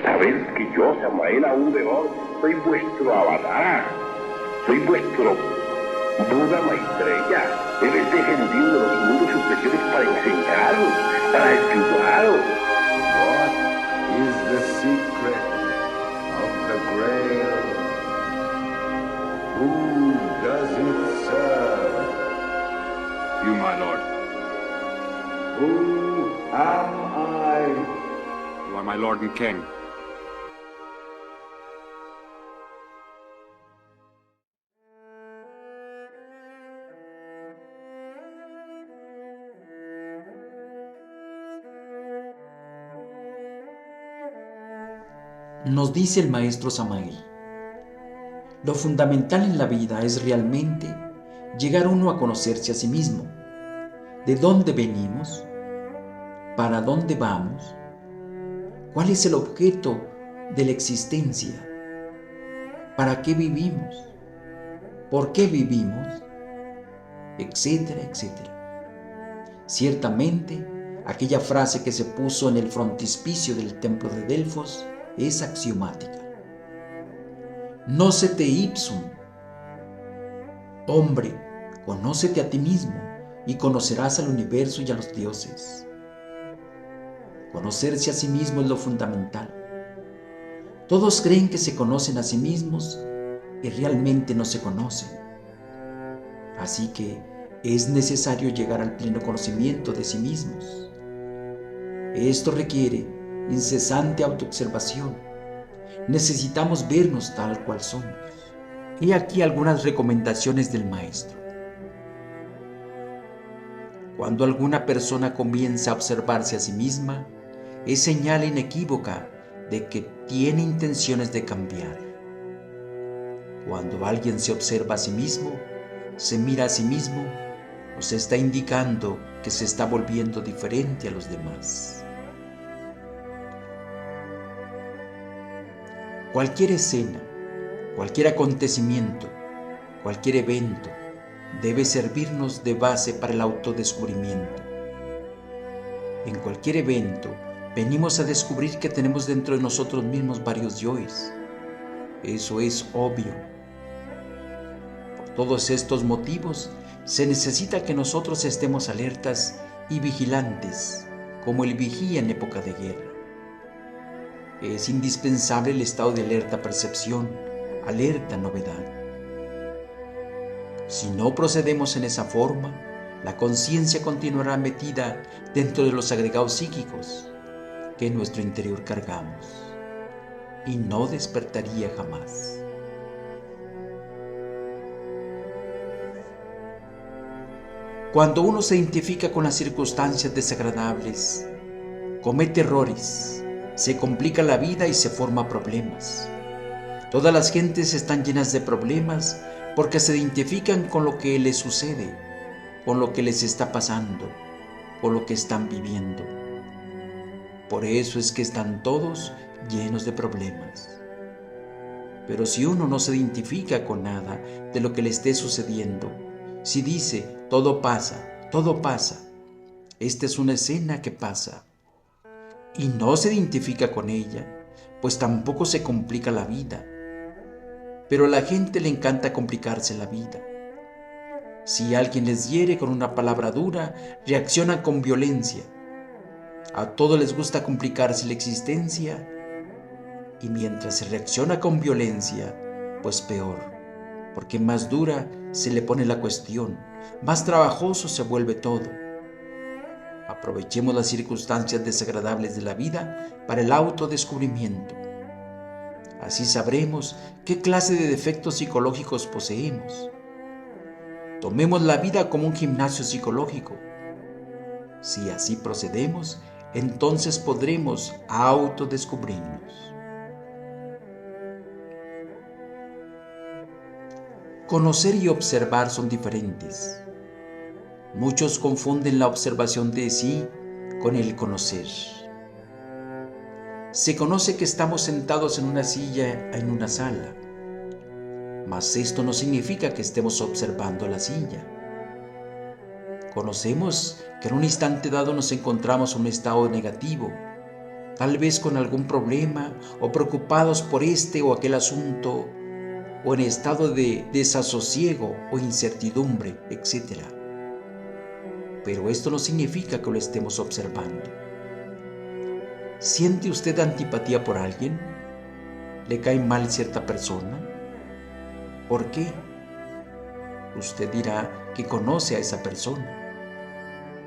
Sabed que yo, Samael Aumeón, soy vuestro avatar, soy vuestro Buda Maitreya. He descendido de los mundos superiores para enseñaros, para ayudaros. What is the secret of the Grail? Who does it serve? You, my lord. Who am I? You are my lord and king. Nos dice el maestro Samael, lo fundamental en la vida es realmente llegar uno a conocerse a sí mismo, de dónde venimos, para dónde vamos, cuál es el objeto de la existencia, para qué vivimos, por qué vivimos, etcétera, etcétera. Ciertamente, aquella frase que se puso en el frontispicio del templo de Delfos es axiomática. Nocete ipsum. Hombre, conócete a ti mismo y conocerás al universo y a los dioses. Conocerse a sí mismo es lo fundamental. Todos creen que se conocen a sí mismos y realmente no se conocen. Así que es necesario llegar al pleno conocimiento de sí mismos. Esto requiere incesante autoobservación. Necesitamos vernos tal cual somos. He aquí algunas recomendaciones del maestro. Cuando alguna persona comienza a observarse a sí misma, es señal inequívoca de que tiene intenciones de cambiar. Cuando alguien se observa a sí mismo, se mira a sí mismo, nos está indicando que se está volviendo diferente a los demás. Cualquier escena, cualquier acontecimiento, cualquier evento debe servirnos de base para el autodescubrimiento. En cualquier evento venimos a descubrir que tenemos dentro de nosotros mismos varios yoes. Eso es obvio. Por todos estos motivos se necesita que nosotros estemos alertas y vigilantes, como el vigía en época de guerra. Es indispensable el estado de alerta percepción, alerta novedad. Si no procedemos en esa forma, la conciencia continuará metida dentro de los agregados psíquicos que en nuestro interior cargamos y no despertaría jamás. Cuando uno se identifica con las circunstancias desagradables, comete errores, se complica la vida y se forma problemas. Todas las gentes están llenas de problemas porque se identifican con lo que les sucede, con lo que les está pasando, con lo que están viviendo. Por eso es que están todos llenos de problemas. Pero si uno no se identifica con nada de lo que le esté sucediendo, si dice, todo pasa, esta es una escena que pasa, y no se identifica con ella, pues tampoco se complica la vida. Pero a la gente le encanta complicarse la vida. Si alguien les hiere con una palabra dura, reaccionan con violencia. A todos les gusta complicarse la existencia, y mientras se reacciona con violencia, pues peor, porque más dura se le pone la cuestión, más trabajoso se vuelve todo. Aprovechemos las circunstancias desagradables de la vida para el autodescubrimiento. Así sabremos qué clase de defectos psicológicos poseemos. Tomemos la vida como un gimnasio psicológico. Si así procedemos, entonces podremos autodescubrirnos. Conocer y observar son diferentes. Muchos confunden la observación de sí con el conocer. Se conoce que estamos sentados en una silla en una sala, mas esto no significa que estemos observando la silla. Conocemos que en un instante dado nos encontramos en un estado negativo, tal vez con algún problema o preocupados por este o aquel asunto, o en estado de desasosiego o incertidumbre, etc. Pero esto no significa que lo estemos observando. ¿Siente usted antipatía por alguien? ¿Le cae mal cierta persona? ¿Por qué? Usted dirá que conoce a esa persona.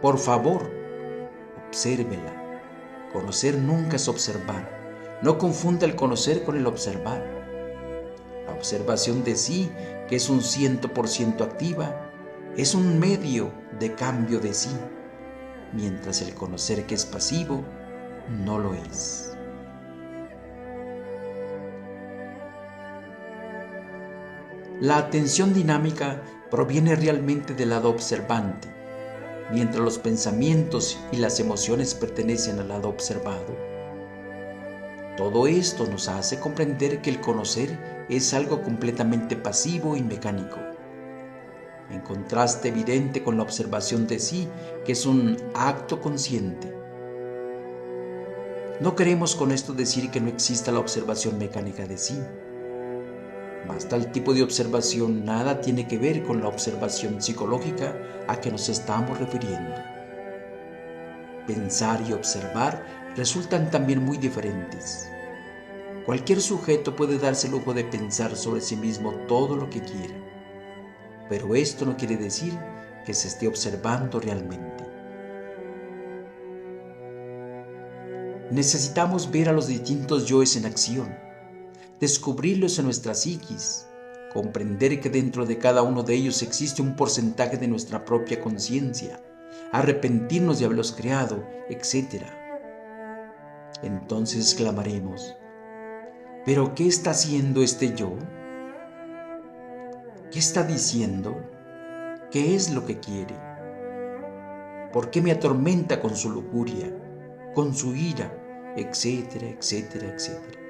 Por favor, obsérvela. Conocer nunca es observar. No confunda el conocer con el observar. La observación de sí, que es un 100% activa, es un medio de cambio de sí, mientras el conocer, que es pasivo, no lo es. La atención dinámica proviene realmente del lado observante, mientras los pensamientos y las emociones pertenecen al lado observado. Todo esto nos hace comprender que el conocer es algo completamente pasivo y mecánico, en contraste evidente con la observación de sí, que es un acto consciente. No queremos con esto decir que no exista la observación mecánica de sí, mas tal tipo de observación nada tiene que ver con la observación psicológica a que nos estamos refiriendo. Pensar y observar resultan también muy diferentes. Cualquier sujeto puede darse el lujo de pensar sobre sí mismo todo lo que quiera, pero esto no quiere decir que se esté observando realmente. Necesitamos ver a los distintos yoes en acción, descubrirlos en nuestra psiquis, comprender que dentro de cada uno de ellos existe un porcentaje de nuestra propia conciencia, arrepentirnos de haberlos creado, etc. Entonces exclamaremos: ¿pero qué está haciendo este yo? ¿Qué está diciendo? ¿Qué es lo que quiere? ¿Por qué me atormenta con su lujuria, con su ira, etcétera, etcétera, etcétera?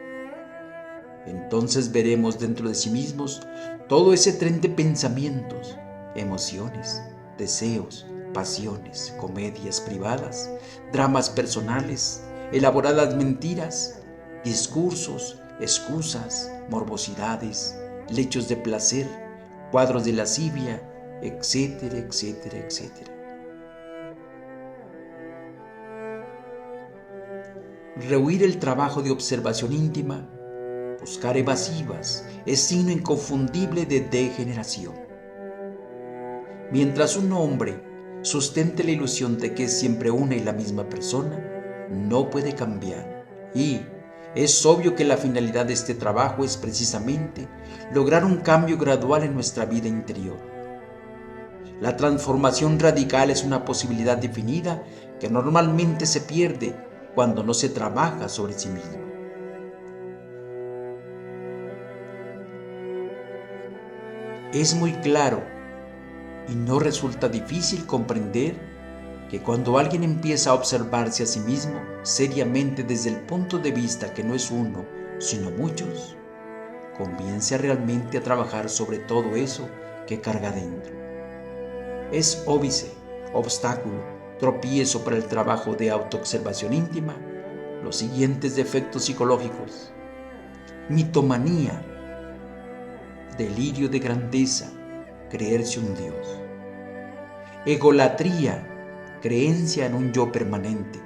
Entonces veremos dentro de sí mismos todo ese tren de pensamientos, emociones, deseos, pasiones, comedias privadas, dramas personales, elaboradas mentiras, discursos, excusas, morbosidades, lechos de placer, cuadros de lascivia, etcétera, etcétera, etcétera. Rehuir el trabajo de observación íntima, buscar evasivas, es signo inconfundible de degeneración. Mientras un hombre sustente la ilusión de que es siempre una y la misma persona, no puede cambiar, y es obvio que la finalidad de este trabajo es precisamente lograr un cambio gradual en nuestra vida interior. La transformación radical es una posibilidad definida que normalmente se pierde cuando no se trabaja sobre sí mismo. Es muy claro y no resulta difícil comprender que cuando alguien empieza a observarse a sí mismo seriamente desde el punto de vista que no es uno, sino muchos, comience realmente a trabajar sobre todo eso que carga dentro. Es óbice, obstáculo, tropiezo para el trabajo de autoobservación íntima los siguientes defectos psicológicos: mitomanía, delirio de grandeza, creerse un Dios; egolatría, creencia en un yo permanente,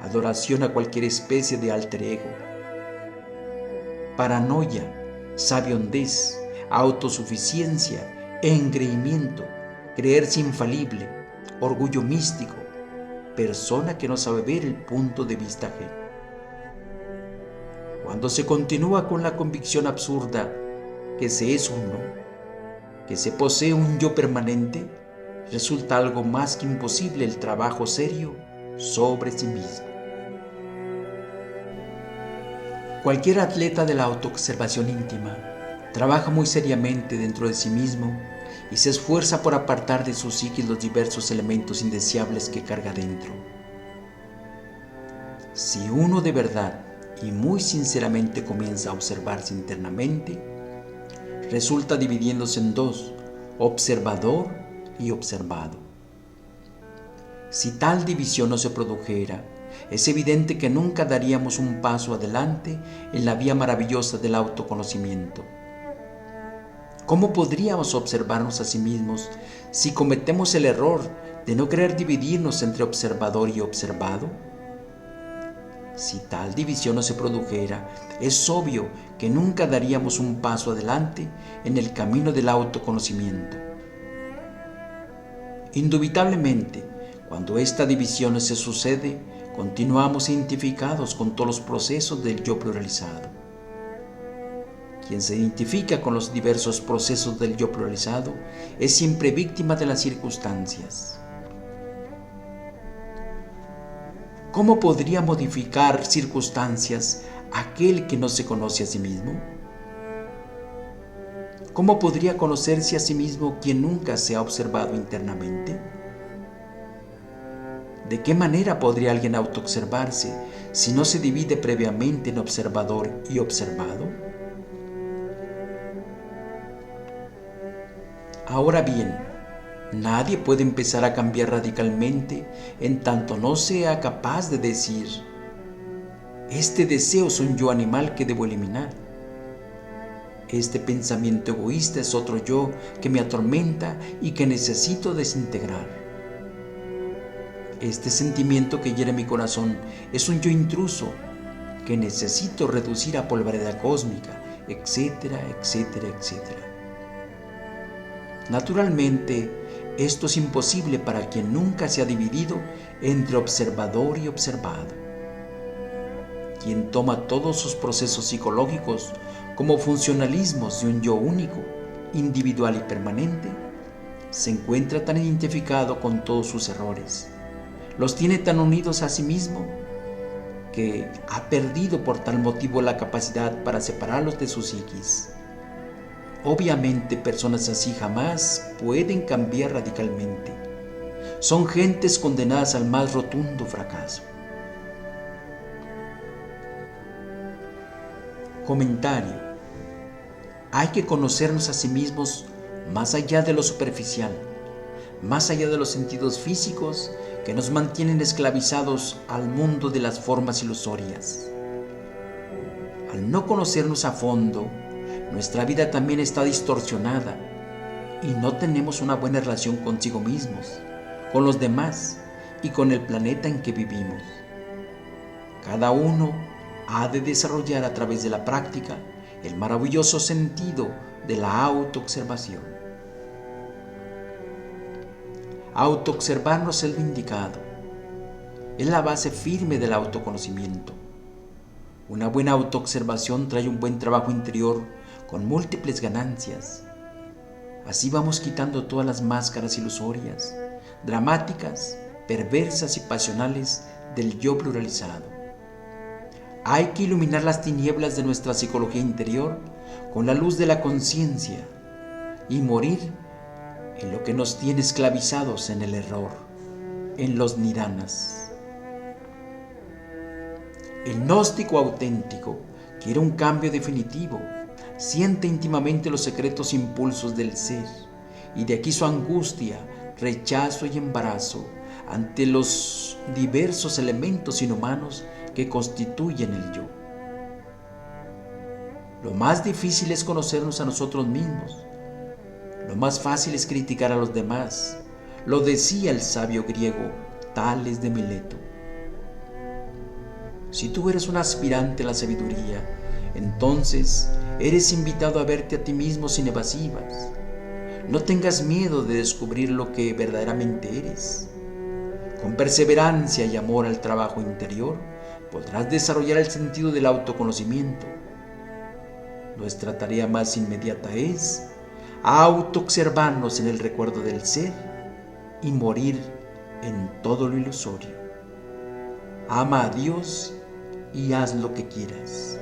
adoración a cualquier especie de alter ego; paranoia, sabiondez, autosuficiencia, engreimiento, creerse infalible, orgullo místico, persona que no sabe ver el punto de vista ajeno. Cuando se continúa con la convicción absurda que se es uno, que se posee un yo permanente, resulta algo más que imposible el trabajo serio sobre sí mismo. Cualquier atleta de la autoobservación íntima trabaja muy seriamente dentro de sí mismo y se esfuerza por apartar de su psiquis los diversos elementos indeseables que carga dentro. Si uno de verdad y muy sinceramente comienza a observarse internamente, resulta dividiéndose en dos: observador y observado. Si tal división no se produjera, es evidente que nunca daríamos un paso adelante en la vía maravillosa del autoconocimiento. ¿Cómo podríamos observarnos a sí mismos si cometemos el error de no querer dividirnos entre observador y observado? Si tal división no se produjera, es obvio que nunca daríamos un paso adelante en el camino del autoconocimiento. Indubitablemente, cuando esta división se sucede, continuamos identificados con todos los procesos del yo pluralizado. Quien se identifica con los diversos procesos del yo pluralizado es siempre víctima de las circunstancias. ¿Cómo podría modificar circunstancias aquel que no se conoce a sí mismo? ¿Cómo podría conocerse a sí mismo quien nunca se ha observado internamente? ¿De qué manera podría alguien autoobservarse si no se divide previamente en observador y observado? Ahora bien, nadie puede empezar a cambiar radicalmente en tanto no sea capaz de decir: este deseo es un yo animal que debo eliminar. Este pensamiento egoísta es otro yo que me atormenta y que necesito desintegrar. Este sentimiento que hiere mi corazón es un yo intruso que necesito reducir a polvareda cósmica, etcétera, etcétera, etcétera. Naturalmente, esto es imposible para quien nunca se ha dividido entre observador y observado. Quien toma todos sus procesos psicológicos como funcionalismos de un yo único, individual y permanente, se encuentra tan identificado con todos sus errores, los tiene tan unidos a sí mismo, que ha perdido por tal motivo la capacidad para separarlos de su psiquis. Obviamente, personas así jamás pueden cambiar radicalmente. Son gentes condenadas al más rotundo fracaso. Comentario: hay que conocernos a sí mismos más allá de lo superficial, más allá de los sentidos físicos que nos mantienen esclavizados al mundo de las formas ilusorias. Al no conocernos a fondo, nuestra vida también está distorsionada y no tenemos una buena relación consigo mismos, con los demás y con el planeta en que vivimos. Cada uno ha de desarrollar a través de la práctica el maravilloso sentido de la autoobservación. Autoobservarnos es lo indicado. Es la base firme del autoconocimiento. Una buena autoobservación trae un buen trabajo interior con múltiples ganancias. Así vamos quitando todas las máscaras ilusorias, dramáticas, perversas y pasionales del yo pluralizado. Hay que iluminar las tinieblas de nuestra psicología interior con la luz de la conciencia y morir en lo que nos tiene esclavizados en el error, en los nirvanas. El gnóstico auténtico quiere un cambio definitivo, siente íntimamente los secretos impulsos del ser, y de aquí su angustia, rechazo y embarazo ante los diversos elementos inhumanos que constituyen el yo. Lo más difícil es conocernos a nosotros mismos. Lo más fácil es criticar a los demás. Lo decía el sabio griego Tales de Mileto. Si tú eres un aspirante a la sabiduría, entonces eres invitado a verte a ti mismo sin evasivas. No tengas miedo de descubrir lo que verdaderamente eres. Con perseverancia y amor al trabajo interior, podrás desarrollar el sentido del autoconocimiento. Nuestra tarea más inmediata es autoobservarnos en el recuerdo del ser y morir en todo lo ilusorio. Ama a Dios y haz lo que quieras.